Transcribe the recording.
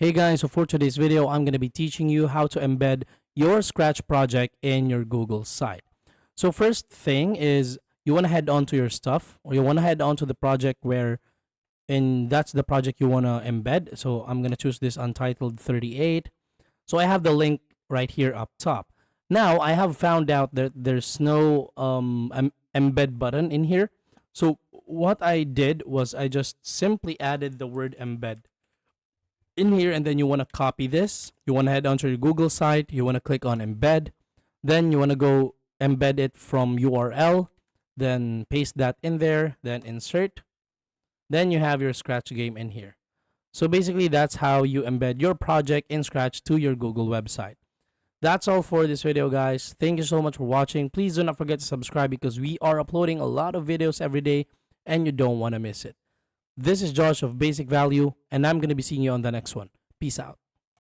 Hey guys, so for today's video, I'm going to be teaching you how to embed your Scratch project in your Google site. So first thing is you want to head on to your stuff, or you want to head on to the project where and that's the project you want to embed. So I'm going to choose this Untitled 38. So I have the link right here up top. Now I have found out that there's no embed button in here. So what I did was I just simply added the word embed in here, and then you want to copy this. You want to head onto your Google site. You want to click on embed. Then you want to go embed it from URL. Then paste that in there. Then insert. Then you have your Scratch game in here. So basically, that's how you embed your project in Scratch to your Google website. That's all for this video, guys. Thank you so much for watching. Please do not forget to subscribe because we are uploading a lot of videos every day and you don't want to miss it. This is Josh of Basic Value, and I'm going to be seeing you on the next one. Peace out.